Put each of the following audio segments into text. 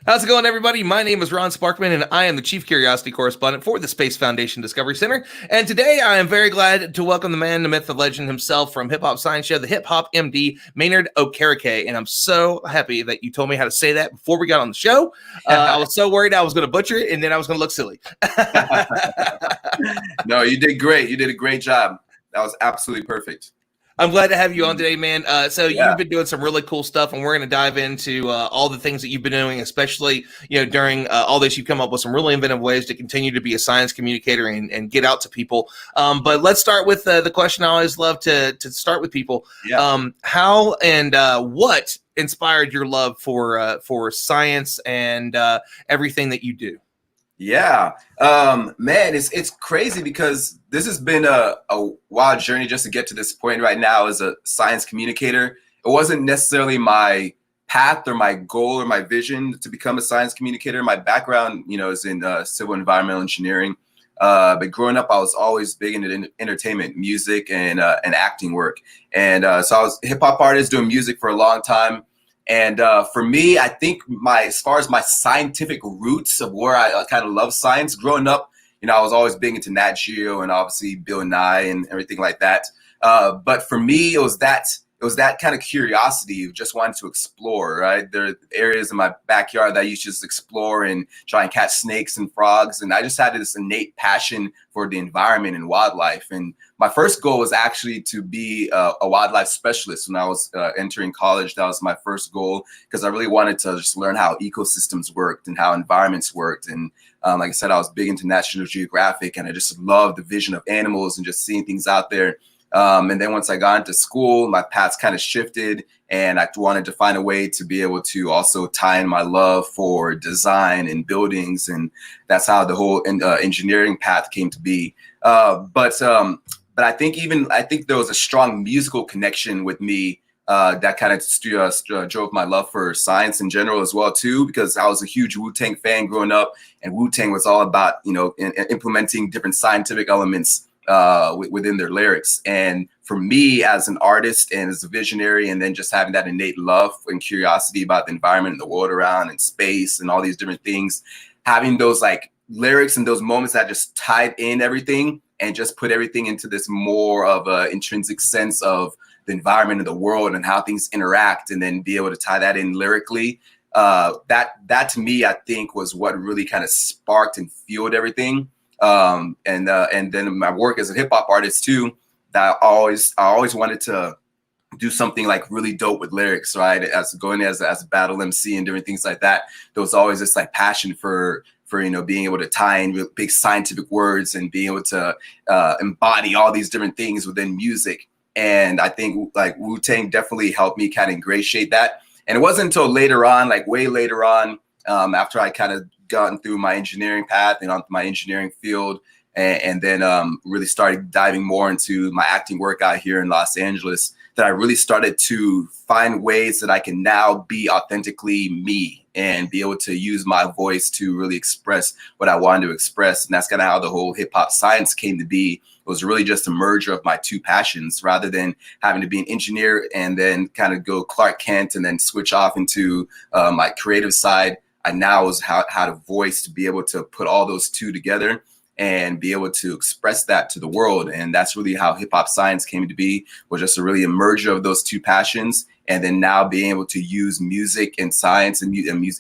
How's it going, everybody? My name is Ron Sparkman, and I am the Chief Curiosity Correspondent for the Space Foundation Discovery Center. And today I am very glad to welcome the man, the myth, the legend himself from Hip Hop Science Show, the Hip Hop MD, Maynard Okereke. And I'm so happy that you told me how to say that before we got on the show. I was so worried I was going to butcher it, and then I was going to look silly. No, you did great. You did a great job. That was absolutely perfect. I'm glad to have you on today, man. You've been doing some really cool stuff, and we're going to dive into all the things that you've been doing, especially during all this. You've come up with some really inventive ways to continue to be a science communicator and get out to people. But let's start with the question I always love to start with people. Yeah. How and what inspired your love for science and everything that you do? Yeah, man, it's crazy because this has been a wild journey just to get to this point right now as a science communicator. It wasn't necessarily my path or my goal or my vision to become a science communicator. My background, is in civil environmental engineering. But growing up, I was always big into entertainment, music, and acting work. And so I was a hip hop artist doing music for a long time. And for me, I think as far as my scientific roots of where I kind of love science, growing up, I was always big into Nat Geo and obviously Bill Nye and everything like that. But for me, it was that kind of curiosity of just wanting to explore, right? There are areas in my backyard that I used to just explore and try and catch snakes and frogs. And I just had this innate passion for the environment and wildlife. And my first goal was actually to be a wildlife specialist when I was entering college. That was my first goal because I really wanted to just learn how ecosystems worked and how environments worked. And like I said, I was big into National Geographic, and I just loved the vision of animals and just seeing things out there. And then once I got into school, my paths kind of shifted, and I wanted to find a way to be able to also tie in my love for design and buildings. And that's how the whole engineering path came to be. But I think there was a strong musical connection with me that kind of drove my love for science in general as well too, because I was a huge Wu-Tang fan growing up, and Wu-Tang was all about implementing different scientific elements within their lyrics. And for me as an artist and as a visionary, and then just having that innate love and curiosity about the environment and the world around and space and all these different things, having those like lyrics and those moments that just tied in everything and just put everything into this more of a intrinsic sense of the environment and the world and how things interact, and then be able to tie that in lyrically. That to me, I think, was what really kind of sparked and fueled everything. And then my work as a hip hop artist too, that I always wanted to do something like really dope with lyrics, right? As going as a battle MC and different things like that. There was always this like passion for being able to tie in real big scientific words and being able to embody all these different things within music. And I think like Wu-Tang definitely helped me kind of ingratiate that. And it wasn't until later on, like way later on, after I kind of gotten through my engineering path and onto my engineering field, and then really started diving more into my acting work out here in Los Angeles, that I really started to find ways that I can now be authentically me and be able to use my voice to really express what I wanted to express. And that's kind of how the whole hip hop science came to be. It was really just a merger of my two passions, rather than having to be an engineer and then kind of go Clark Kent and then switch off into my creative side. I now had a voice to be able to put all those two together and be able to express that to the world. And that's really how hip hop science came to be, was just a really a merger of those two passions. And then now being able to use music and science and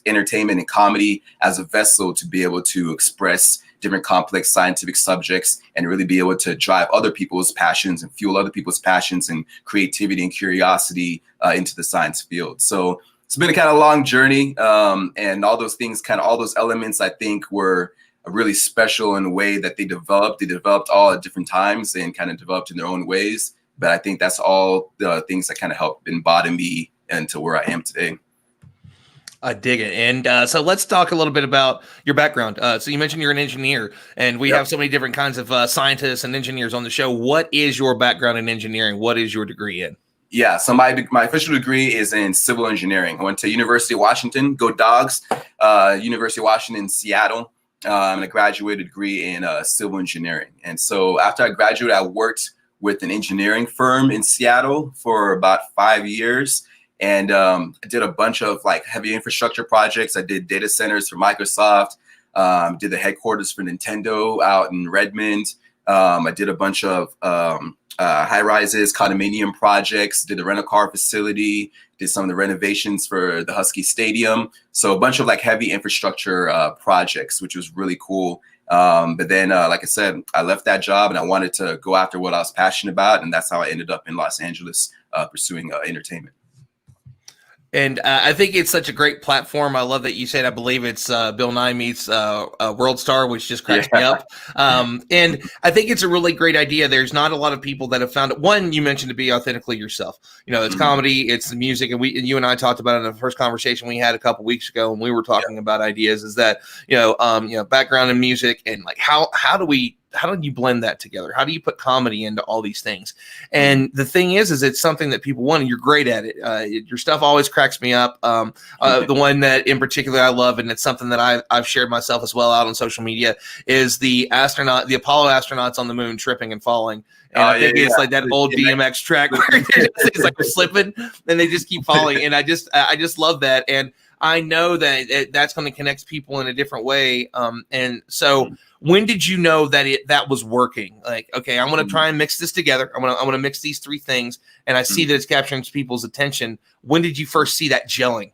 entertainment and comedy as a vessel to be able to express different complex scientific subjects and really be able to drive other people's passions and fuel other people's passions and creativity and curiosity into the science field. So it's been a kind of long journey, and all those things, kind of all those elements, I think, were really special in a way that they developed. They developed all at different times and kind of developed in their own ways. But I think that's all the things that kind of helped embody me into where I am today. I dig it. And so let's talk a little bit about your background. So you mentioned you're an engineer, and we have so many different kinds of scientists and engineers on the show. What is your background in engineering? What is your degree in? Yeah, so my official degree is in civil engineering. I went to University of Washington, go Dogs, University of Washington, Seattle. And a graduated degree in civil engineering. And so after I graduated, I worked with an engineering firm in Seattle for about 5 years. And I did a bunch of like heavy infrastructure projects. I did data centers for Microsoft, did the headquarters for Nintendo out in Redmond. I did a bunch of high rises, condominium projects, did the rental car facility, did some of the renovations for the Husky Stadium. So a bunch of like heavy infrastructure projects, which was really cool. But then, like I said, I left that job and I wanted to go after what I was passionate about. And that's how I ended up in Los Angeles pursuing entertainment. And I think it's such a great platform. I love that you said, I believe it's Bill Nye meets World Star, which just cracks me up. And I think it's a really great idea. There's not a lot of people that have found it. One, you mentioned to be authentically yourself. You know, it's comedy, it's the music. And you and I talked about it in the first conversation we had a couple weeks ago when we were talking about ideas, is that, background in music and like how do you blend that together? How do you put comedy into all these things? And the thing is it's something that people want, and you're great at it. Your stuff always cracks me up. The one that in particular I love, and it's something that I've shared myself as well out on social media, is the Apollo astronauts on the moon tripping and falling. And I think it's like that old DMX track where it's like they're slipping and they just keep falling. And I just love that. And I know that that's going to connect people in a different way. And so when did you know that that was working? Like, okay, I'm going to try and mix this together. I'm going to mix these three things, and I see that it's capturing people's attention. When did you first see that gelling?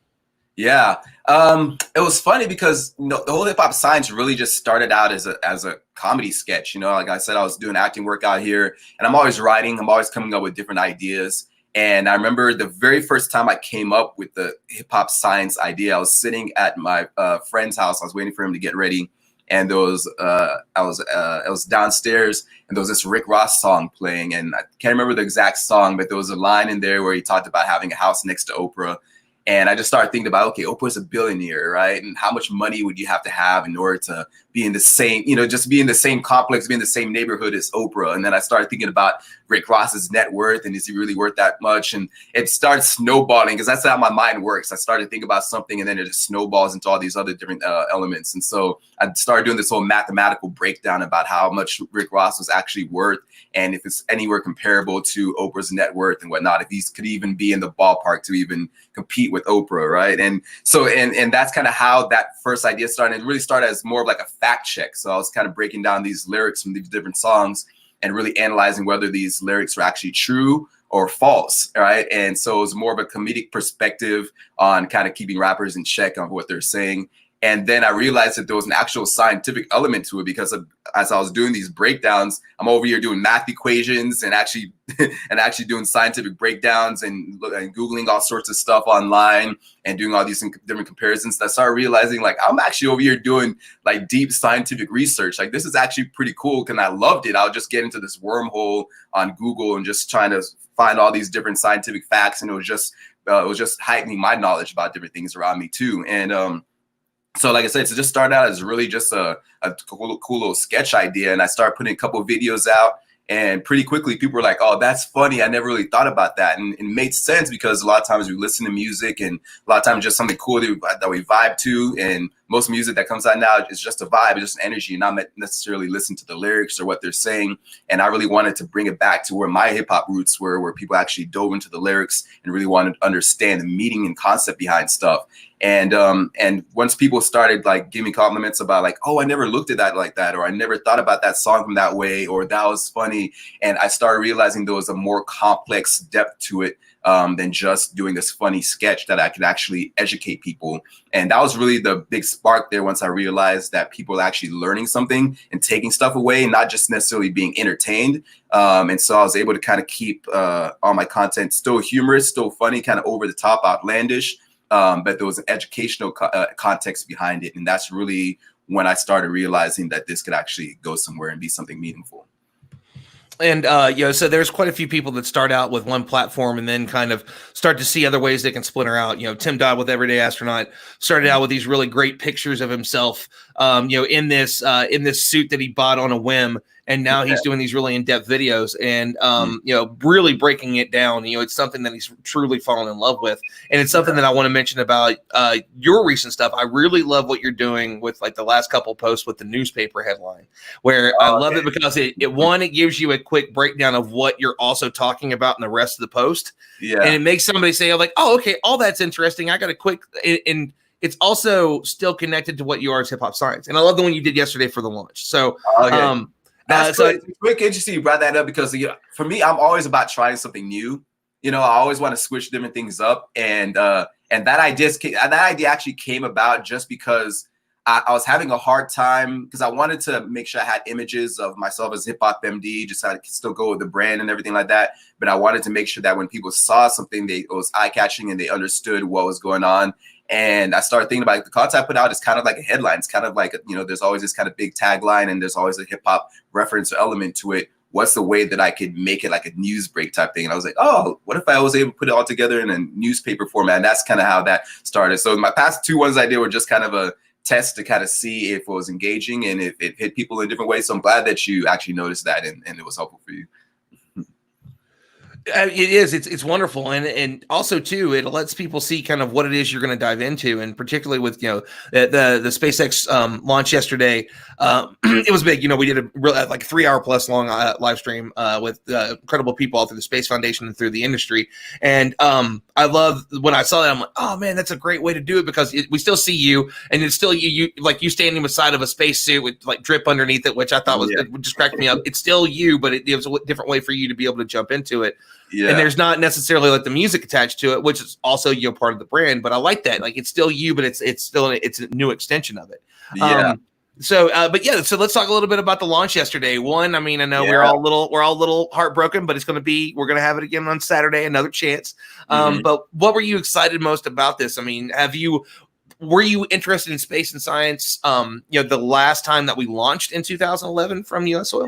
Yeah, it was funny because the whole hip hop science really just started out as a comedy sketch. Like I said, I was doing acting work out here, and I'm always writing. I'm always coming up with different ideas. And I remember the very first time I came up with the hip hop science idea, I was sitting at my friend's house. I was waiting for him to get ready. And I was downstairs, and there was this Rick Ross song playing, and I can't remember the exact song, but there was a line in there where he talked about having a house next to Oprah. And I just started thinking about, okay, Oprah's a billionaire, right? And how much money would you have to have in order to be in the same, just be in the same complex, be in the same neighborhood as Oprah? And then I started thinking about Rick Ross's net worth, and is he really worth that much? And it started snowballing, because that's how my mind works. I started thinking about something, and then it just snowballs into all these other different elements. And so I started doing this whole mathematical breakdown about how much Rick Ross was actually worth, and if it's anywhere comparable to Oprah's net worth and whatnot, if he could even be in the ballpark to even compete with Oprah, right? And so, and that's kind of how that first idea started. It really started as more of like a fact check. So I was kind of breaking down these lyrics from these different songs and really analyzing whether these lyrics were actually true or false, right? And so it was more of a comedic perspective on kind of keeping rappers in check on what they're saying. And then I realized that there was an actual scientific element to it, because as I was doing these breakdowns, I'm over here doing math equations and actually doing scientific breakdowns and Googling all sorts of stuff online and doing all these different comparisons. And I started realizing, like, I'm actually over here doing like deep scientific research. Like, this is actually pretty cool. And I loved it. I'll just get into this wormhole on Google and just trying to find all these different scientific facts. And it was just heightening my knowledge about different things around me too. And, so like I said, it just started out as really just a cool little sketch idea. And I started putting a couple of videos out, and pretty quickly people were like, oh, that's funny. I never really thought about that. And it made sense, because a lot of times we listen to music, and a lot of times just something cool that we vibe to. And most music that comes out now is just a vibe, it's just an energy, and not necessarily listen to the lyrics or what they're saying. And I really wanted to bring it back to where my hip hop roots were, where people actually dove into the lyrics and really wanted to understand the meaning and concept behind stuff. And once people started like giving me compliments about like, oh, I never looked at that like that, or I never thought about that song from that way, or that was funny. And I started realizing there was a more complex depth to it than just doing this funny sketch, that I could actually educate people. And that was really the big spark there, once I realized that people are actually learning something and taking stuff away, and not just necessarily being entertained. And so I was able to kind of keep all my content still humorous, still funny, kind of over the top, outlandish. But there was an educational context behind it. And that's really when I started realizing that this could actually go somewhere and be something meaningful. And, so there's quite a few people that start out with one platform and then kind of start to see other ways they can splinter out. Tim Dodd with Everyday Astronaut started out with these really great pictures of himself, in this suit that he bought on a whim. and now he's doing these really in-depth videos and you know, really breaking it down. You know, it's something that he's truly fallen in love with, and it's something that I want to mention about your recent stuff. I really love what you're doing with like the last couple posts with the newspaper headline, where I love it because it gives you a quick breakdown of what you're also talking about in the rest of the post. Yeah. And it makes somebody say, like, oh, okay, all that's interesting. I got a quick, and it's also still connected to what you are as hip hop science. And I love the one you did yesterday for the launch. So, that's it's quick interesting you brought that up because for me, I'm always about trying something new. You know, I always want to switch different things up, and that idea actually came about just because I was having a hard time because I wanted to make sure I had images of myself as hip hop MD, just so I could still go with the brand and everything like that. But I wanted to make sure that when people saw something, it was eye catching and they understood what was going on. And I started thinking about the content I put out is kind of like a headline. It's kind of like, you know, there's always this kind of big tagline and there's always a hip hop reference or element to it. What's the way that I could make it like a news break type thing? And I was like, oh, what if I was able to put it all together in a newspaper format? And that's kind of how that started. So my past two ones I did were just kind of a test to kind of see if it was engaging and if it hit people in different ways. So I'm glad that you actually noticed that and it was helpful for you. It is. It's wonderful, and also too, it lets people see kind of what it is you're going to dive into, and particularly with the SpaceX launch yesterday, it was big. You know, we did a real like 3 hour plus long live stream with incredible people all through the Space Foundation and through the industry, and I love when I saw that. I'm like, oh man, that's a great way to do it because we still see you, and it's still you like you standing beside of a spacesuit with like drip underneath it, which I thought was it just cracked me up. It's still you, but it gives a different way for you to be able to jump into it. Yeah. And there's not necessarily like the music attached to it, which is also part of the brand. But I like that. Like it's still you, but it's a new extension of it. Yeah. So let's talk a little bit about the launch yesterday. One, I mean, I know we're all a little heartbroken, but we're gonna have it again on Saturday, another chance. But what were you excited most about this? I mean, were you interested in space and science? The last time that we launched in 2011 from US Oil.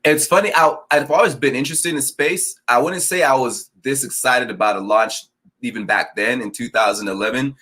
It's funny. I've always been interested in space. I wouldn't say I was this excited about a launch even back then in 2011,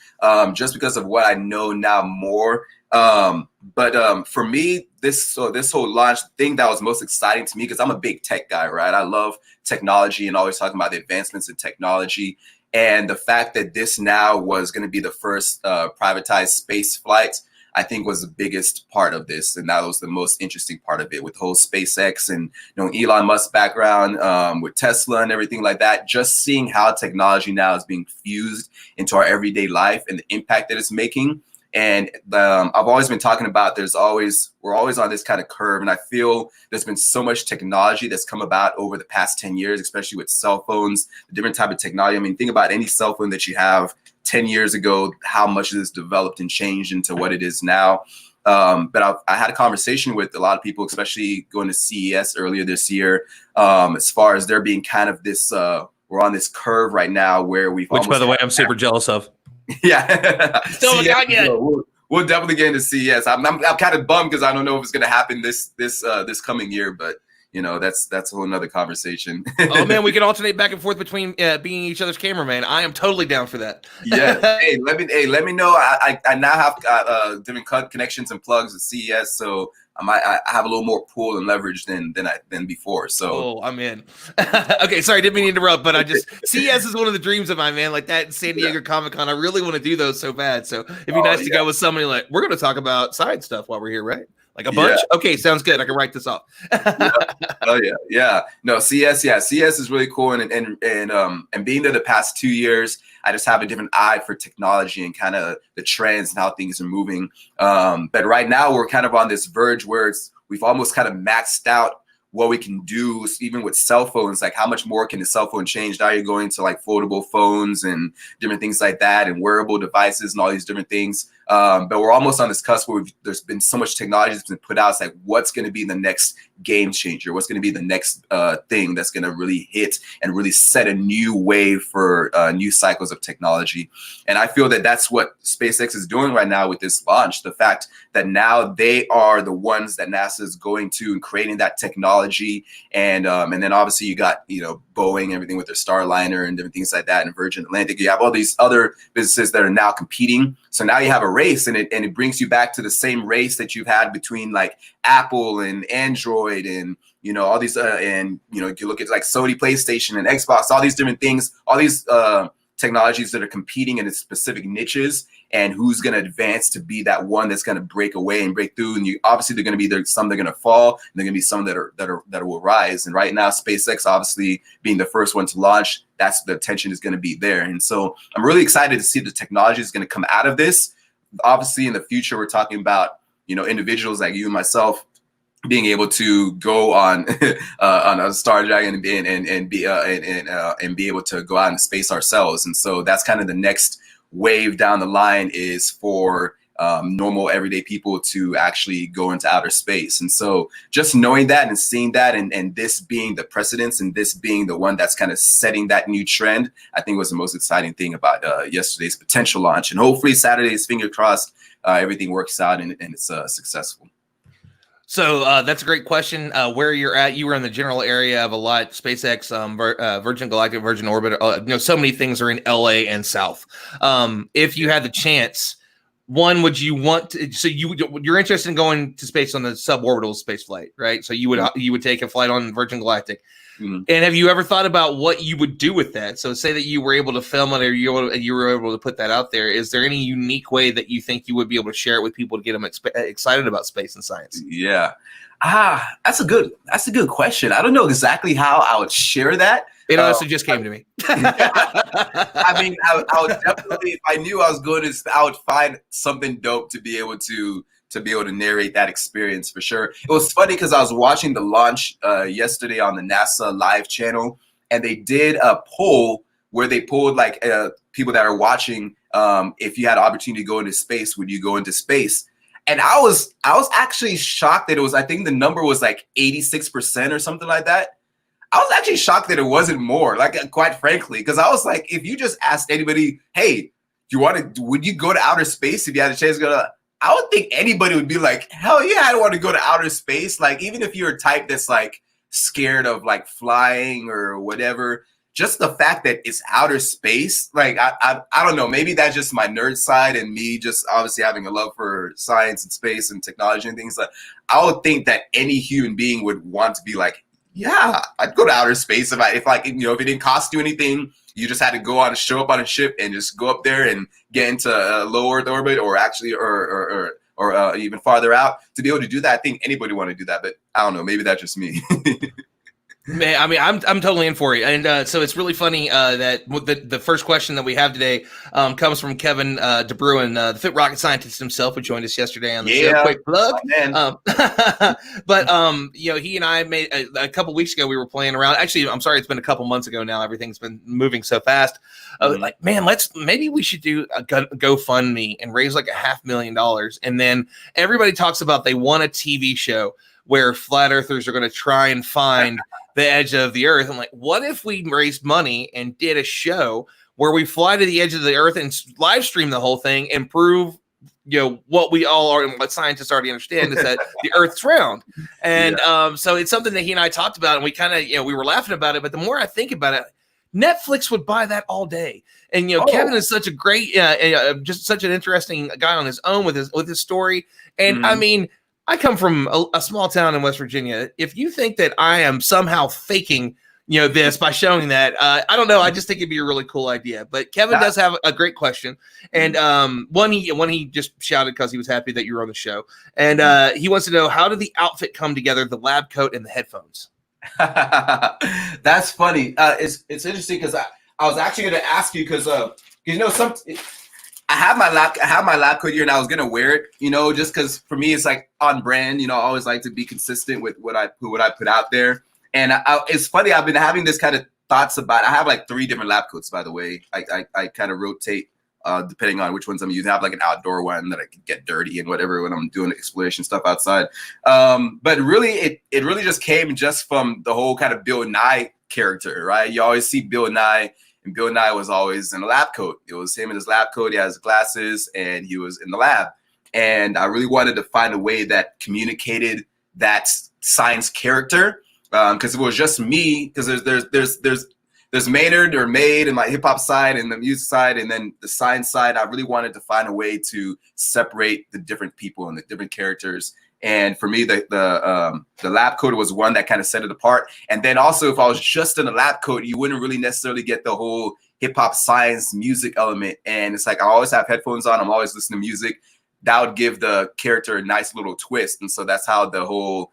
just because of what I know now more. But for me, this whole launch thing that was most exciting to me, because I'm a big tech guy, right? I love technology and always talking about the advancements in technology. And the fact that this now was going to be the first privatized space flight, I think was the biggest part of this. And that was the most interesting part of it with the whole SpaceX and Elon Musk's background with Tesla and everything like that. Just seeing how technology now is being fused into our everyday life and the impact that it's making. And I've always been talking about we're always on this kind of curve. And I feel there's been so much technology that's come about over the past 10 years, especially with cell phones, the different type of technology. I mean, think about any cell phone that you have 10 years ago, how much this developed and changed into what it is now. But I had a conversation with a lot of people, especially going to CES earlier this year, as far as there being kind of this, we're on this curve right now where which, by the way, I'm super jealous of. Yeah. Still haven't got yet. We'll definitely get into CES. I'm kind of bummed because I don't know if it's going to happen this coming year, but that's a whole nother conversation. Oh man, we can alternate back and forth between being each other's cameraman. I am totally down for that. Yeah. Let me know. I now have different connections and plugs at CES, so I have a little more pull and leverage than before. So I'm in. Okay, sorry, didn't mean to interrupt, but CES is one of the dreams of mine, man. Like that San Diego Comic-Con, I really want to do those so bad. So it'd be nice to go with somebody like, we're going to talk about science stuff while we're here, right? Like a bunch? Yeah. Okay, sounds good. I can write this off. Oh yeah. No, CES is really cool, and being there the past 2 years, I just have a different eye for technology and kind of the trends and how things are moving. But right now we're kind of on this verge where we've almost kind of maxed out what we can do, even with cell phones. Like, how much more can the cell phone change? Now you're going to like foldable phones and different things like that, and wearable devices and all these different things. But we're almost on this cusp where there's been so much technology that's been put out. It's like, what's going to be the next game changer? What's going to be the next thing that's going to really hit and really set a new wave for new cycles of technology? And I feel that that's what SpaceX is doing right now with this launch. The fact that now they are the ones that NASA is going to and creating that technology technology, and then obviously you got, you know, Boeing, everything with their Starliner and different things like that, and Virgin Atlantic. You have all these other businesses that are now competing. So now you have a race, and it brings you back to the same race that you've had between like Apple and Android and, you know, all these and, you know, you look at like Sony PlayStation and Xbox, all these different things, all these technologies that are competing in specific niches, and who's going to advance to be that one that's going to break away and break through. And you obviously they're going to be some that are going to fall, and they're going to be some that will rise. And right now, SpaceX obviously being the first one to launch, that's the attention is going to be there. And so I'm really excited to see the technology is going to come out of this. Obviously, in the future, we're talking about, you know, individuals like you and myself being able to go on on a Star Dragon and be able to go out into space ourselves. And so that's kind of the next wave down the line, is for normal everyday people to actually go into outer space. And so just knowing that and seeing that, and this being the precedence, and this being the one that's kind of setting that new trend, I think was the most exciting thing about yesterday's potential launch. And hopefully Saturday's, finger crossed, everything works out and it's successful. So that's a great question. Where you're at, you were in the general area of a lot. SpaceX, Virgin Galactic, Virgin Orbit. You know, so many things are in LA and South. If you had the chance, one, would you want to? So you're interested in going to space on the suborbital space flight, right? So you would take a flight on Virgin Galactic. Mm-hmm. And have you ever thought about what you would do with that? So say that you were able to film it, or you were able to put that out there. Is there any unique way that you think you would be able to share it with people to get them excited about space and science? Yeah. That's a good question. I don't know exactly how I would share that. It honestly just came to me. I mean, I would definitely, if I knew I was going to, I would find something dope to be able to narrate that experience for sure. It was funny because I was watching the launch yesterday on the NASA live channel, and they did a poll where they polled like people that are watching, if you had an opportunity to go into space, would you go into space? And I was actually shocked that it was, I think the number was like 86% or something like that. I was actually shocked that it wasn't more, like, quite frankly, because I was like, if you just asked anybody, hey, would you go to outer space if you had a chance to go to, I would think anybody would be like, hell yeah, I don't want to go to outer space. Like, even if you're a type that's like scared of like flying or whatever, just the fact that it's outer space, like, I don't know, maybe that's just my nerd side and me just obviously having a love for science and space and technology and things. Like, I would think that any human being would want to be like, yeah, I'd go to outer space if it didn't cost you anything. You just had to show up on a ship and just go up there and get into low Earth orbit, or actually, or even farther out, to be able to do that. I think anybody want to do that, but I don't know. Maybe that's just me. Man, I mean, I'm totally in for it, and so it's really funny that the first question that we have today comes from Kevin De Bruin, the fit rocket scientist himself, who joined us yesterday on the show. Quick plug. But you know, he and I made a couple weeks ago. We were playing around. Actually, I'm sorry, it's been a couple months ago now. Everything's been moving so fast. Like, man, maybe we should do a GoFundMe and raise like $500,000, and then everybody talks about they want a TV show where flat earthers are going to try and find the edge of the earth. I'm like, what if we raised money and did a show where we fly to the edge of the earth and live stream the whole thing and prove, you know, what we all are and what scientists already understand is that the earth's round. And so it's something that he and I talked about, and we kind of, you know, we were laughing about it, but the more I think about it, Netflix would buy that all day. And, you know, Kevin is such a great, just such an interesting guy on his own with his story. And I mean, I come from a small town in West Virginia. If you think that I am somehow faking, you know, this by showing that, I don't know. I just think it'd be a really cool idea. But Kevin does have a great question, and one he just shouted because he was happy that you were on the show, and he wants to know, how did the outfit come together, the lab coat and the headphones? That's funny. It's interesting because I was actually going to ask you because you know I have my lab coat here, and I was gonna wear it, you know, just because for me it's like on brand. You know, I always like to be consistent with what I put out there. And it's funny, I've been having this kind of thoughts about. I have like 3 different lab coats, by the way. I kind of rotate depending on which ones I'm using. I have like an outdoor one that I can get dirty and whatever when I'm doing exploration stuff outside. But really, it really just came just from the whole kind of Bill Nye character, right? You always see Bill Nye. And Bill Nye was always in a lab coat. It was him in his lab coat. He has glasses, and he was in the lab. And I really wanted to find a way that communicated that science character, Because if it was just me, because there's Maynard or Made in my hip hop side and the music side, and then the science side. I really wanted to find a way to separate the different people and the different characters. And for me, the lab coat was one that kind of set it apart. And then also, if I was just in a lab coat, you wouldn't really necessarily get the whole hip hop science music element. And it's like I always have headphones on. I'm always listening to music. That would give the character a nice little twist. And so that's how the whole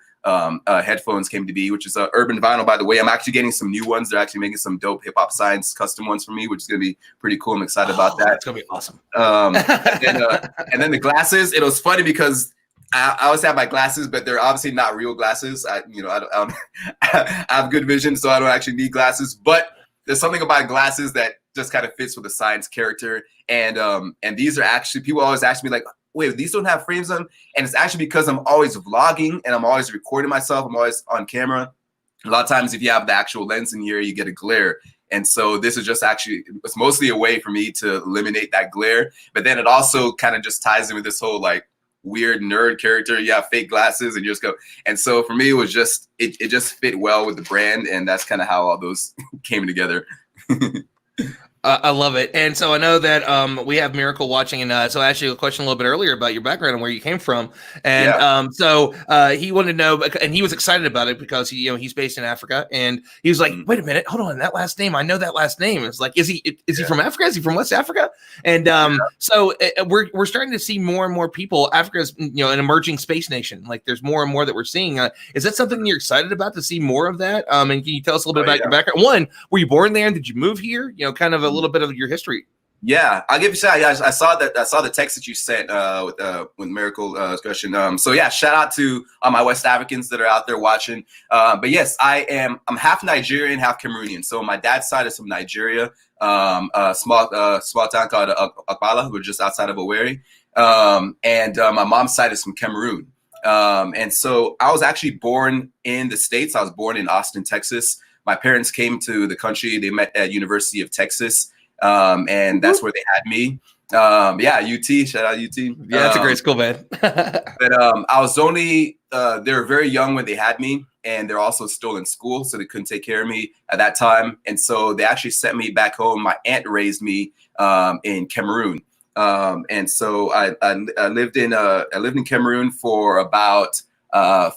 headphones came to be, which is urban vinyl, by the way. I'm actually getting some new ones. They're actually making some dope hip hop science custom ones for me, which is going to be pretty cool. I'm excited about that. It's going to be awesome. And then the glasses, it was funny because I always have my glasses, but they're obviously not real glasses. I have good vision, so I don't actually need glasses. But there's something about glasses that just kind of fits with the science character. And these are actually, people always ask me like, wait, these don't have frames on? And it's actually because I'm always vlogging and I'm always recording myself. I'm always on camera. A lot of times if you have the actual lens in here, you get a glare. And so this is just actually, it's mostly a way for me to eliminate that glare. But then it also kind of just ties in with this whole like weird nerd character. You have fake glasses and you just go. And so for me, it was just, it just fit well with the brand. And that's kind of how all those came together. I love it. And so I know that we have Miracle watching. And so I asked you a question a little bit earlier about your background and where you came from. And so he wanted to know, and he was excited about it because he's based in Africa. And he was like, wait a minute, hold on, that last name, I know that last name. It's like, is he from Africa? Is he from West Africa? And so we're starting to see more and more people. Africa's an emerging space nation. Like there's more and more that we're seeing. Is that something you're excited about, to see more of that? And can you tell us a little bit about your background? One, were you born there? And did you move here? Kind of a little bit of your history. Yeah, I'll give you a shout. Yeah, I saw the text that you sent with Miracle question. So yeah, shout out to all my West Africans that are out there watching. But yes, I'm half Nigerian, half Cameroonian. So my dad's side is from Nigeria, a small town called Akbala, which is just outside of Owerri. And my mom's side is from Cameroon. And so I was actually born in the States. I was born in Austin, Texas. My parents came to the country. They met at University of Texas. And that's where they had me. UT, shout out UT. Yeah, that's a great school, man. But I was only, they were very young when they had me, and they're also still in school, so they couldn't take care of me at that time. And so they actually sent me back home. My aunt raised me in Cameroon. And so I lived in Cameroon for about 5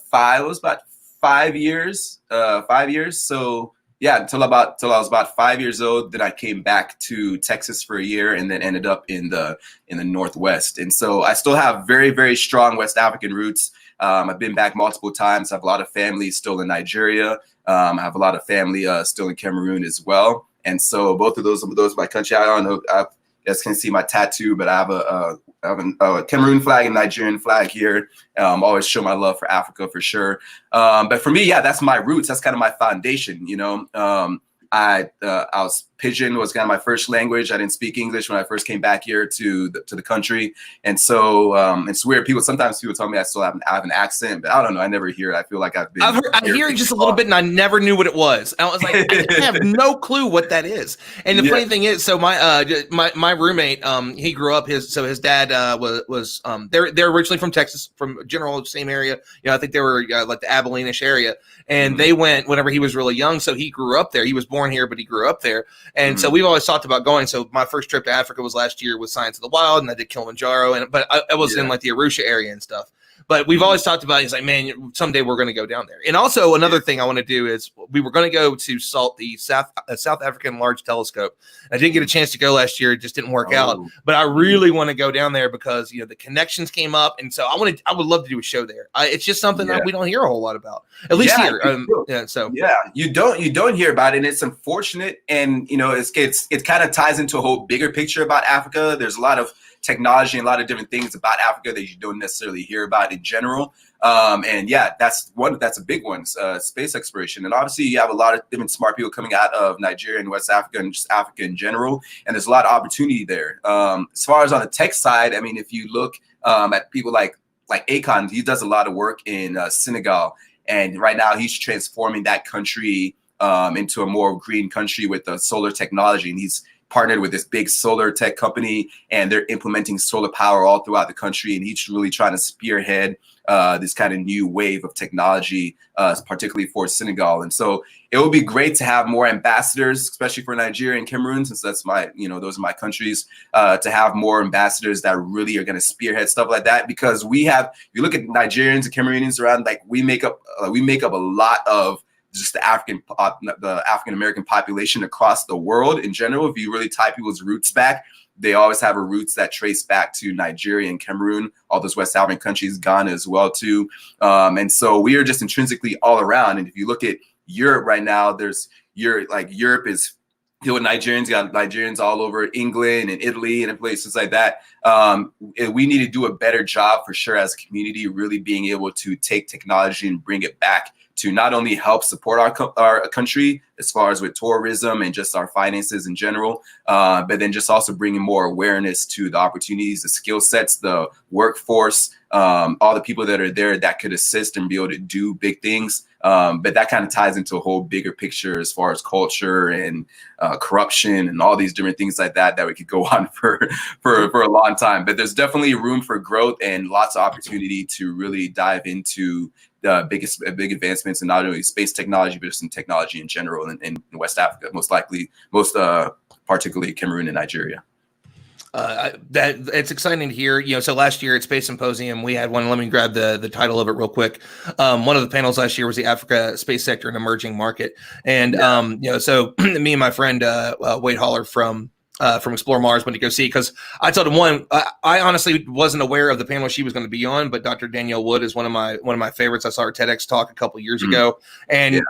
years. 5 years. So yeah, until I was about 5 years old, then I came back to Texas for a year and then ended up in the Northwest. And so I still have very, very strong West African roots. I've been back multiple times. I have a lot of family still in Nigeria. I have a lot of family still in Cameroon as well. And so both of those are my country. I don't know. You guys can see my tattoo, but I have a Cameroon flag and Nigerian flag here. Always show my love for Africa for sure. But for me, yeah, that's my roots. That's kind of my foundation. I was Pidgin was kind of my first language. I didn't speak English when I first came back here to the country, and so it's weird. Sometimes people tell me I still have an accent, but I don't know. I never hear it. I feel like I hear it just a little bit, and I nenever knew what it was. I was like, I have no clue what that is. And the funny thing is, so my roommate, he grew up. His dad was they're originally from Texas, from general same area. I think they were like the Abilene-ish area, and they went whenever he was really young. So he grew up there. He was born here, but he grew up there. And so we've always talked about going. So my first trip to Africa was last year with Science of the Wild, and I did Kilimanjaro, but I was in like the Arusha area and stuff. But we've always talked about it. He's like, man, someday we're going to go down there. And also another thing I want to do is we were going to go to SALT, the South African Large Telescope. I didn't get a chance to go last year. It just didn't work out. But I really want to go down there because, the connections came up. And so I would love to do a show there. It's just something that we don't hear a whole lot about, at least here. You don't hear about it. And it's unfortunate. And, it kind of ties into a whole bigger picture about Africa. There's a lot of technology and a lot of different things about Africa that you don't necessarily hear about in general. And yeah, that's a big one, space exploration. And obviously you have a lot of different smart people coming out of Nigeria and West Africa and just Africa in general. And there's a lot of opportunity there. As far as on the tech side, I mean, if you look at people like Akon, he does a lot of work in Senegal. And right now he's transforming that country into a more green country with the solar technology. And he's partnered with this big solar tech company, and they're implementing solar power all throughout the country. And he's really trying to spearhead this kind of new wave of technology, particularly for Senegal. And so it would be great to have more ambassadors, especially for Nigeria and Cameroon, since that's my, those are my countries, to have more ambassadors that really are going to spearhead stuff like that. Because we have, if you look at Nigerians and Cameroonians around, like we make up a lot of just the African American population across the world in general. If you really tie people's roots back, they always have a roots that trace back to Nigeria and Cameroon, all those West African countries, Ghana as well too. And so we are just intrinsically all around. And if you look at Europe right now, Europe is filled with Nigerians. You got Nigerians all over England and Italy and places like that. We need to do a better job for sure as a community, really being able to take technology and bring it back to not only help support our country as far as with tourism and just our finances in general, but then just also bringing more awareness to the opportunities, the skill sets, the workforce, all the people that are there that could assist and be able to do big things. But that kind of ties into a whole bigger picture as far as culture and corruption and all these different things like that we could go on for a long time. But there's definitely room for growth and lots of opportunity to really dive into the big advancements in not only space technology, but just in technology in general in West Africa, particularly Cameroon and Nigeria. That it's exciting to hear. So last year at Space Symposium, we had one. Let me grab the title of it real quick. One of the panels last year was the Africa space sector and emerging market. And, so me and my friend, Wade Haller from Explore Mars went to go see, because I told him I honestly wasn't aware of the panel she was going to be on, but Dr. Danielle Wood is one of my favorites. I saw her TEDx talk a couple years ago, and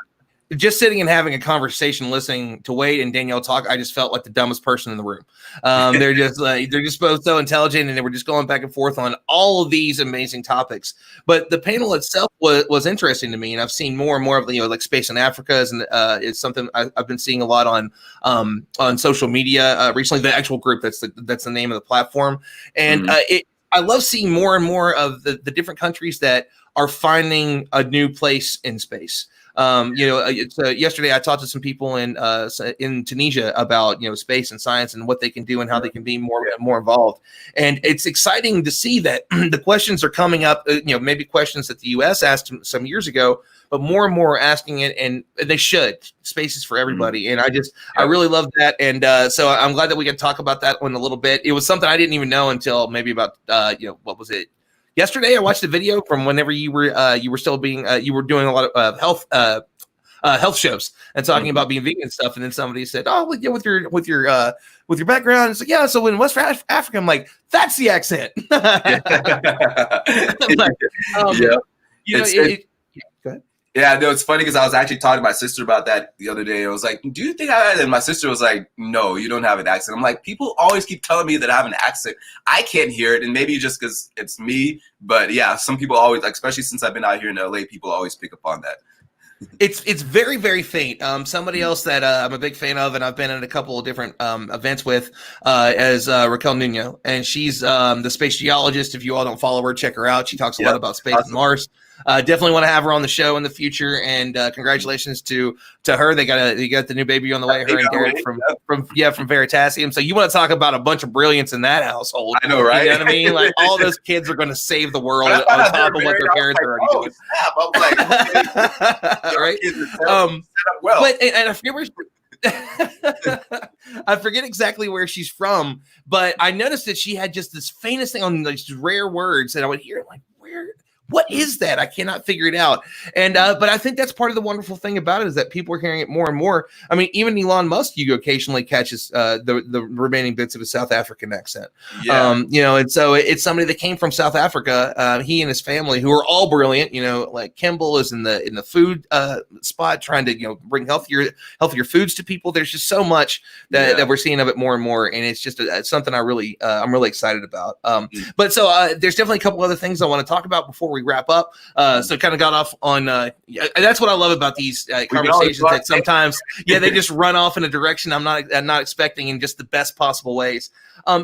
just sitting and having a conversation, listening to Wade and Danielle talk, I just felt like the dumbest person in the room. They're just both so intelligent, and they were just going back and forth on all of these amazing topics. But the panel itself was interesting to me, and I've seen more and more of like space in Africa, and it's something I've been seeing a lot on social media recently. The actual group, that's the name of the platform, and I love seeing more and more of the different countries that are finding a new place in space. Yesterday I talked to some people in Tunisia about space and science and what they can do and how they can be more involved. And it's exciting to see that the questions are coming up. Maybe questions that the U.S. asked some years ago, but more and more are asking it, and they should. Space is for everybody, and I really love that. And so I'm glad that we can talk about that one a little bit. It was something I didn't even know until maybe about what was it? Yesterday, I watched a video from whenever you were still being you were doing a lot of health shows and talking about being vegan and stuff. And then somebody said, "Oh, with your background," it's like, "Yeah." So in West Africa, I'm like, "That's the accent." Go ahead. Yeah, no, it's funny because I was actually talking to my sister about that the other day. I was like, "Do you think I?" And my sister was like, "No, you don't have an accent." I'm like, people always keep telling me that I have an accent. I can't hear it, and maybe just because it's me. But yeah, some people always, especially since I've been out here in LA, people always pick up on that. It's very, very faint. Somebody else that I'm a big fan of, and I've been at a couple of different events with, is Raquel Nuno, and she's the space geologist. If you all don't follow her, check her out. She talks a lot about space and Mars. Definitely want to have her on the show in the future, and congratulations to her. They got the new baby on the way. Her and Garrett from Veritasium. So you want to talk about a bunch of brilliance in that household? I know, right? You know what I mean? Like all those kids are going to save the world on top of what their parents are already doing. I'm like, right? But and I forget where I forget exactly where she's from, but I noticed that she had just this faintest thing on these rare words, and I would hear it like, what is that? I cannot figure it out. And but I think that's part of the wonderful thing about it, is that people are hearing it more and more. I mean, even Elon Musk, you occasionally catches the remaining bits of a South African accent. And so it's somebody that came from South Africa. He and his family, who are all brilliant. Like Kimball is in the food spot, trying to bring healthier foods to people. There's just so much that we're seeing of it more and more, and it's just something I'm really excited about. But so there's definitely a couple other things I want to talk about before we we wrap up. So kind of got off on, that's what I love about these conversations, that sometimes, they just run off in a direction I'm not expecting in just the best possible ways.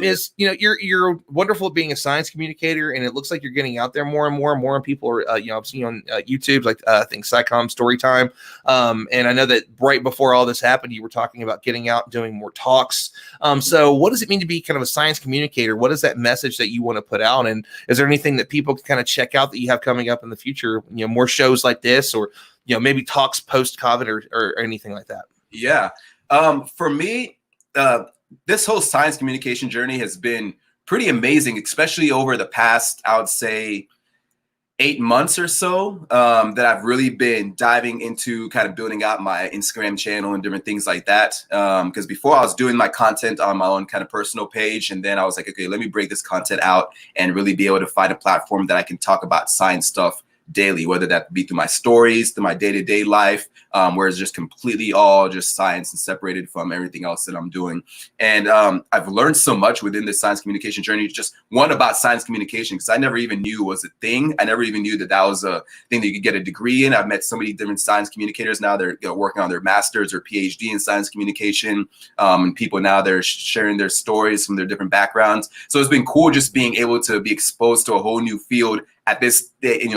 Is, you're wonderful at being a science communicator, and it looks like you're getting out there more and more and more, and people are, I've seen on YouTube, like I think SciComm Storytime. And I know that right before all this happened, you were talking about getting out, doing more talks. So what does it mean to be kind of a science communicator? What is that message that you want to put out? And is there anything that people can kind of check out that you have coming up in the future? More shows like this, or, maybe talks post-COVID or anything like that? Yeah. For me, this whole science communication journey has been pretty amazing, especially over the past, I would say, 8 months or so, that I've really been diving into kind of building out my Instagram channel and different things like that. Because before I was doing my content on my own kind of personal page, and then I was like, okay, let me break this content out and really be able to find a platform that I can talk about science stuff daily, whether that be through my stories, through my day-to-day life, where it's just completely all just science and separated from everything else that I'm doing. And I've learned so much within this science communication journey, just one about science communication, because I never even knew it was a thing. I never even knew that was a thing that you could get a degree in. I've met so many different science communicators now. They're working on their master's or PhD in science communication, and people now they're sharing their stories from their different backgrounds. So it's been cool just being able to be exposed to a whole new field at this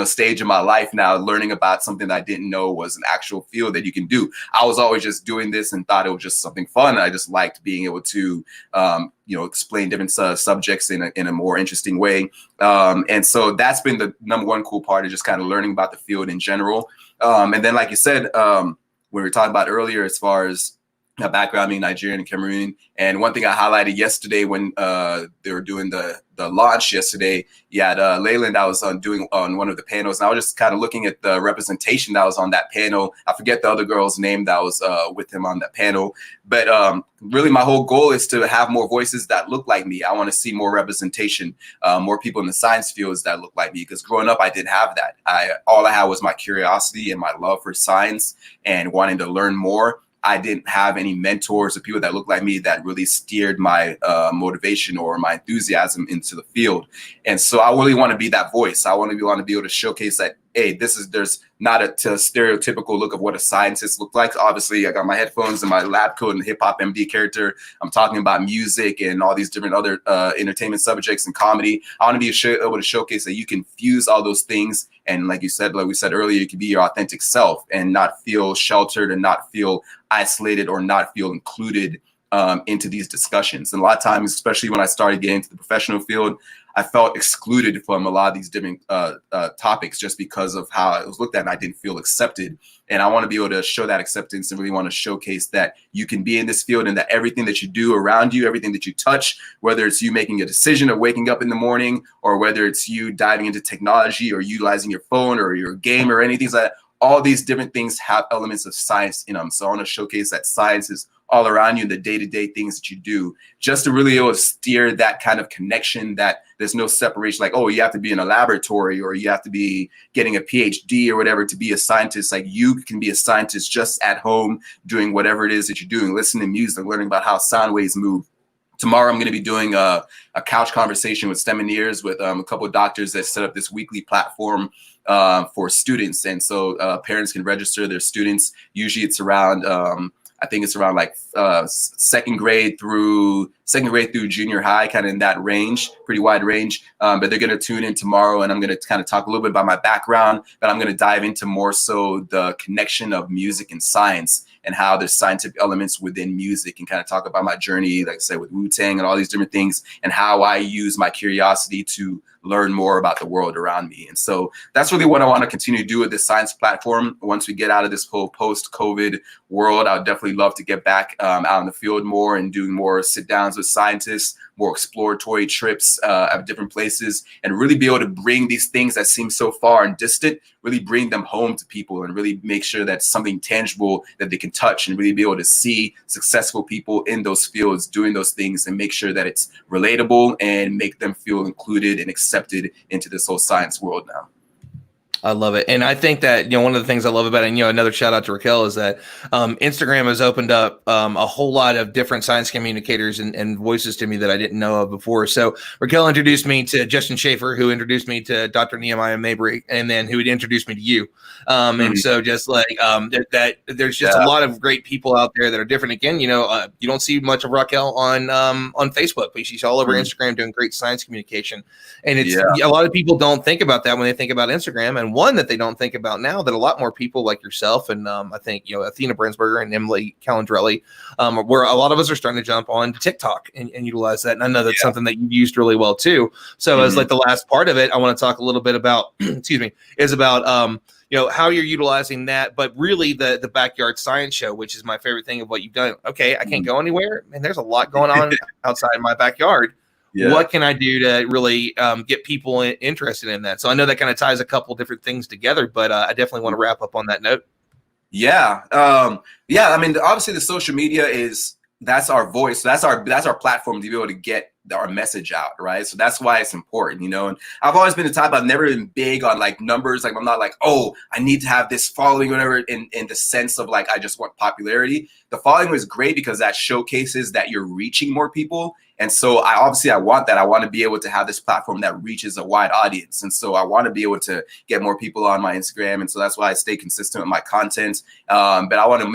stage of my life now, learning about something that I didn't know was an actual field that you can do. I was always just doing this and thought it was just something fun. I just liked being able to, explain different subjects in a more interesting way. And so that's been the number one cool part, is just kind of learning about the field in general. And then, like you said, when we were talking about earlier, as far as my background being Nigerian and Cameroon. And one thing I highlighted yesterday when they were doing the launch yesterday, Leyland, I was doing on one of the panels, and I was just kind of looking at the representation that was on that panel. I forget the other girl's name that was with him on that panel. But really my whole goal is to have more voices that look like me. I want to see more representation, more people in the science fields that look like me, because growing up, I didn't have that. All I had was my curiosity and my love for science and wanting to learn more. I didn't have any mentors or people that looked like me that really steered my motivation or my enthusiasm into the field. And so I really want to be that voice. I want to be able to showcase that, hey, there's not a stereotypical look of what a scientist looks like. Obviously, I got my headphones and my lab coat and hip hop MD character. I'm talking about music and all these different other entertainment subjects and comedy. I want to be able to showcase that you can fuse all those things. And like we said earlier, you can be your authentic self and not feel sheltered and not feel isolated or not feel included into these discussions. And a lot of times, especially when I started getting into the professional field, I felt excluded from a lot of these different topics just because of how it was looked at, and I didn't feel accepted. And I want to be able to show that acceptance and really want to showcase that you can be in this field and that everything that you do around you, everything that you touch, whether it's you making a decision of waking up in the morning, or whether it's you diving into technology or utilizing your phone or your game or anything like that, all these different things have elements of science in them. So I want to showcase that science is all around you, the day-to-day things that you do, just to really be able to steer that kind of connection, that there's no separation, like, oh, you have to be in a laboratory or you have to be getting a PhD or whatever to be a scientist. Like, you can be a scientist just at home doing whatever it is that you're doing, listening to music, learning about how sound waves move. Tomorrow, I'm going to be doing a couch conversation with STEMineers with a couple of doctors that set up this weekly platform for students. And so parents can register their students. Usually it's around, I think it's around like second grade through junior high, kind of in that range, pretty wide range. But they're going to tune in tomorrow, and I'm going to kind of talk a little bit about my background, but I'm going to dive into more so the connection of music and science and how there's scientific elements within music, and kind of talk about my journey, like I said, with Wu-Tang and all these different things, and how I use my curiosity to learn more about the world around me. And so that's really what I want to continue to do with this science platform. Once we get out of this whole post-COVID world, I would definitely love to get back out in the field more and doing more sit-downs with scientists, more exploratory trips at different places, and really be able to bring these things that seem so far and distant, really bring them home to people and really make sure that something tangible that they can touch, and really be able to see successful people in those fields doing those things, and make sure that it's relatable and make them feel included and accepted into this whole science world now. I love it. And I think that, one of the things I love about it, and, another shout out to Raquel, is that Instagram has opened up a whole lot of different science communicators and voices to me that I didn't know of before. So Raquel introduced me to Justin Schaefer, who introduced me to Dr. Nehemiah Mabry, and then who had introduced me to you. And so just like that there's just a lot of great people out there that are different. Again, you don't see much of Raquel on Facebook, but she's all over Instagram doing great science communication. And it's a lot of people don't think about that when they think about Instagram. And one that they don't think about now that a lot more people like yourself and I think, Athena Brensberger and Emily Calandrelli, where a lot of us are starting to jump on TikTok and utilize that. And I know that's something that you used really well too. So as like the last part of it, I want to talk a little bit about, is about, how you're utilizing that, but really the backyard science show, which is my favorite thing of what you've done. Okay, I can't go anywhere, and there's a lot going on outside my backyard. Yeah. What can I do to really get people interested in that? So I know that kind of ties a couple different things together, but I definitely want to wrap up on that note. Yeah. I mean, obviously the social media that's our voice. That's our platform to be able to get our message out, right? So that's why it's important, and I've always been the type, I've never been big on like numbers. Like I'm not like, oh, I need to have this following, whatever, in the sense of like, I just want popularity. The following is great because that showcases that you're reaching more people. And so I want that. I want to be able to have this platform that reaches a wide audience. And so I want to be able to get more people on my Instagram. And so that's why I stay consistent with my content. But I want to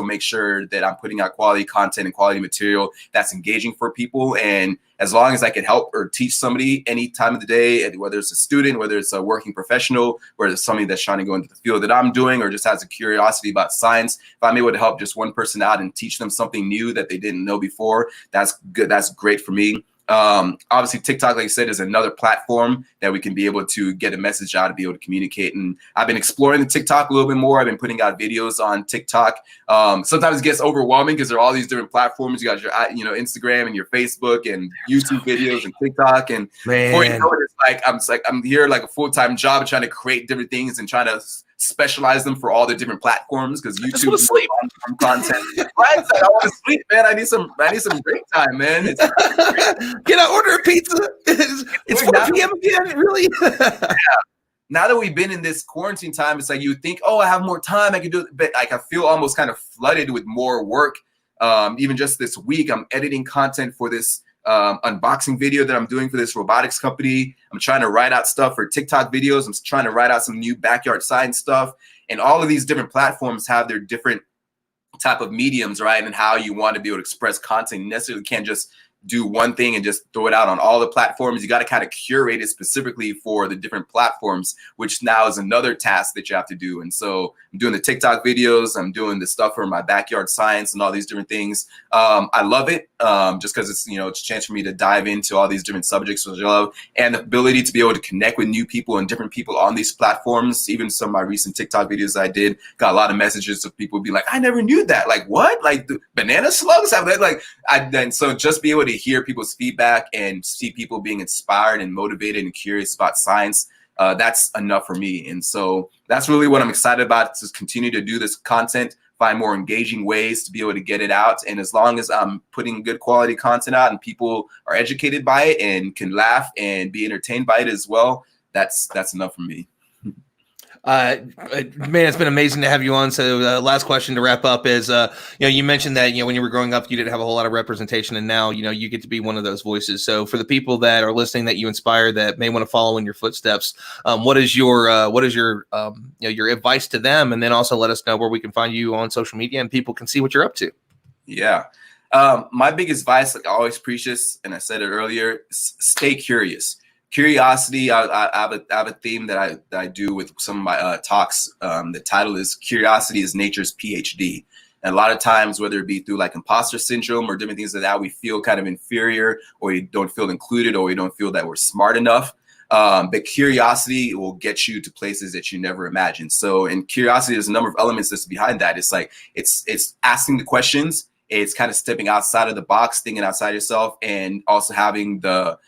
make sure that I'm putting out quality content and quality material that's engaging for people. And as long as I can help or teach somebody any time of the day, whether it's a student, whether it's a working professional, whether it's somebody that's trying to go into the field that I'm doing, or just has a curiosity about science, if I'm able to help just one person out and teach them something new that they didn't know before, that's good. That's great for me. Obviously TikTok, like I said, is another platform that we can be able to get a message out, to be able to communicate. And I've been exploring the TikTok a little bit more. I've been putting out videos on TikTok. Sometimes it gets overwhelming because there are all these different platforms. You got your, Instagram and your Facebook and YouTube videos and TikTok. And before you know it, I'm here like a full-time job trying to create different things and trying to specialize them for all the different platforms, because YouTube is sleep on content. Right? So I want to sleep, man. I need some break time, man. Can I order a pizza? It's 4 p.m. again, really? Yeah. Now that we've been in this quarantine time, it's like you think, oh, I have more time, I can do it, but like I feel almost kind of flooded with more work. Even just this week, I'm editing content for this unboxing video that I'm doing for this robotics company. I'm trying to write out stuff for TikTok videos. I'm trying to write out some new backyard science stuff. And all of these different platforms have their different type of mediums, right? And how you want to be able to express content. You necessarily can't just do one thing and just throw it out on all the platforms. You got to kind of curate it specifically for the different platforms, which now is another task that you have to do. And so I'm doing the TikTok videos, I'm doing the stuff for my backyard science and all these different things. I love it just because it's, it's a chance for me to dive into all these different subjects which I love, and the ability to be able to connect with new people and different people on these platforms. Even some of my recent TikTok videos I did got a lot of messages of people be like, I never knew that. Like, what? Like the banana slugs have that? Like, and so just be able to hear people's feedback and see people being inspired and motivated and curious about science, that's enough for me. And so that's really what I'm excited about, to continue to do this content, find more engaging ways to be able to get it out. And as long as I'm putting good quality content out and people are educated by it and can laugh and be entertained by it as well, that's enough for me. Man, it's been amazing to have you on. So last question to wrap up is, you mentioned that, when you were growing up, you didn't have a whole lot of representation, and now, you get to be one of those voices. So for the people that are listening that you inspire, that may want to follow in your footsteps, what is your advice to them? And then also let us know where we can find you on social media and people can see what you're up to. Yeah. My biggest advice, like I always preach this, and I said it earlier, stay curious. Curiosity, I have a theme that I do with some of my talks. The title is Curiosity is Nature's PhD. And a lot of times, whether it be through like imposter syndrome or different things like that, we feel kind of inferior, or we don't feel included, or we don't feel that we're smart enough. But curiosity will get you to places that you never imagined. So in curiosity, there's a number of elements that's behind that. It's like, it's asking the questions. It's kind of stepping outside of the box, thinking outside yourself, and also having the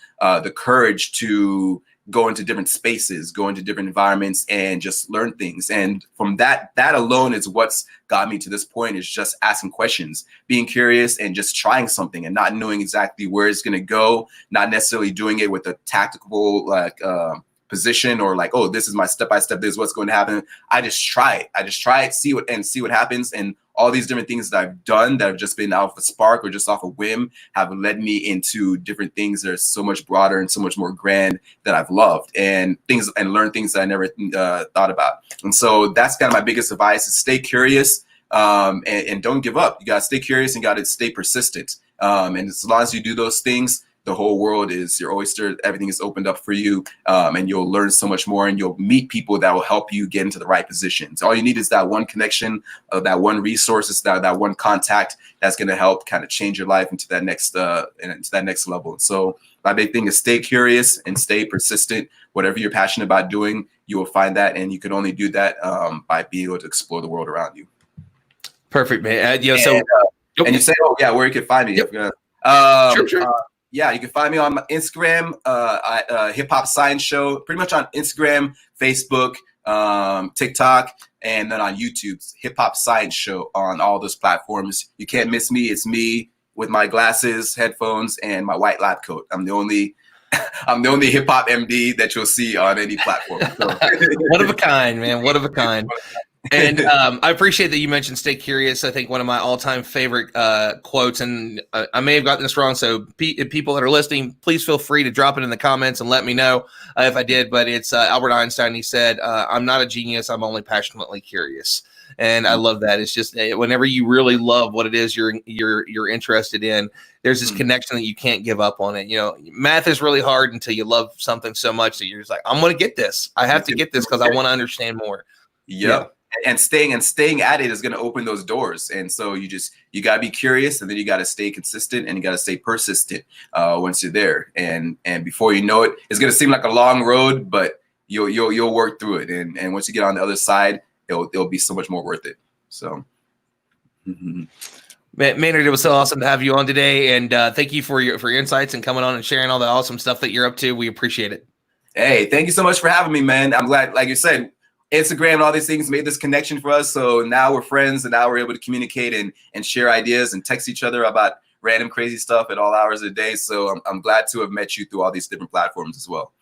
courage to go into different spaces, go into different environments, and just learn things. And from that alone is what's got me to this point, is just asking questions, being curious, and just trying something and not knowing exactly where it's going to go, not necessarily doing it with a tactical position or like, oh, this is my step-by-step, this is what's going to happen. I just try it, see what happens. And all these different things that I've done that have just been off a spark or just off a whim have led me into different things that are so much broader and so much more grand that I've loved and learned things that I never thought about. And so that's kind of my biggest advice is stay curious and don't give up. You got to stay curious and got to stay persistent. And as long as you do those things, the whole world is your oyster. Everything is opened up for you, and you'll learn so much more, and you'll meet people that will help you get into the right positions. All you need is that one connection, that one resource, that one contact that's going to help kind of change your life into that next level. So my big thing is stay curious and stay persistent. Whatever you're passionate about doing, you will find that, and you can only do that by being able to explore the world around you. Perfect, man. And you say, oh yeah, where you can find me? Yep. Sure. Yeah, you can find me on my Instagram at Hip Hop Science Show, pretty much on Instagram, Facebook, TikTok, and then on YouTube, Hip Hop Science Show on all those platforms. You can't miss me. It's me with my glasses, headphones, and my white lab coat. I'm the only hip hop MD that you'll see on any platform. So. One of a kind, man. One of a kind. And I appreciate that you mentioned stay curious. I think one of my all-time favorite quotes, and I may have gotten this wrong, so people that are listening, please feel free to drop it in the comments and let me know if I did, but it's Albert Einstein. He said, I'm not a genius, I'm only passionately curious. And I love that. It's just whenever you really love what it is you're interested in, there's this connection that you can't give up on it. You know, math is really hard until you love something so much that you're just like, I'm going to get this. I have to get this because I want to understand more. Yeah. And staying at it is going to open those doors. And so you got to be curious, and then you got to stay consistent, and you got to stay persistent once you're there. And before you know it, it's going to seem like a long road, but you'll work through it. And once you get on the other side, it'll be so much more worth it. So. Maynard, it was so awesome to have you on today, and thank you for your insights and coming on and sharing all the awesome stuff that you're up to. We appreciate it. Hey, thank you so much for having me, man. I'm glad, like you said, Instagram and all these things made this connection for us. So now we're friends, and now we're able to communicate and share ideas and text each other about random crazy stuff at all hours of the day. So I'm glad to have met you through all these different platforms as well.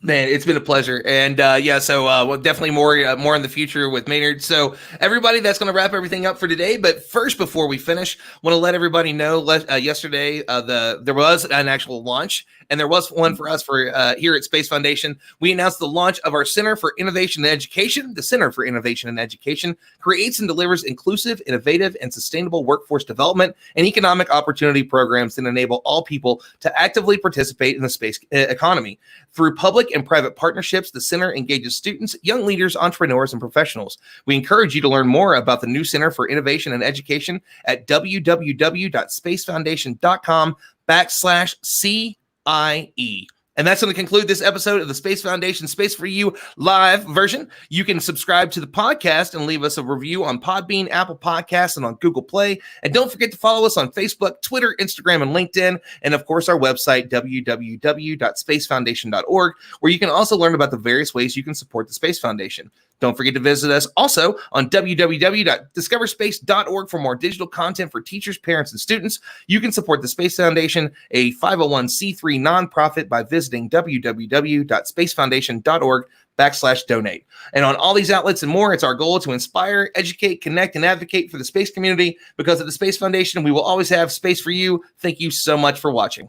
Man, it's been a pleasure. And so we'll definitely more in the future with Maynard. So everybody, that's going to wrap everything up for today. But first, before we finish, want to let everybody know yesterday there was an actual launch, and there was one for us here at Space Foundation. We announced the launch of our Center for Innovation and Education. The Center for Innovation and Education creates and delivers inclusive, innovative, and sustainable workforce development and economic opportunity programs that enable all people to actively participate in the space economy. Through public and private partnerships, the center engages students, young leaders, entrepreneurs, and professionals. We encourage you to learn more about the new Center for Innovation and Education at www.spacefoundation.com/CIE. And that's going to conclude this episode of the Space Foundation Space4U live version. You can subscribe to the podcast and leave us a review on Podbean, Apple Podcasts, and on Google Play. And don't forget to follow us on Facebook, Twitter, Instagram, and LinkedIn. And of course, our website, www.spacefoundation.org, where you can also learn about the various ways you can support the Space Foundation. Don't forget to visit us also on www.discoverspace.org for more digital content for teachers, parents, and students. You can support the Space Foundation, a 501c3 nonprofit, by visiting www.spacefoundation.org/donate. And on all these outlets and more, it's our goal to inspire, educate, connect, and advocate for the space community, because at the Space Foundation, we will always have space for you. Thank you so much for watching.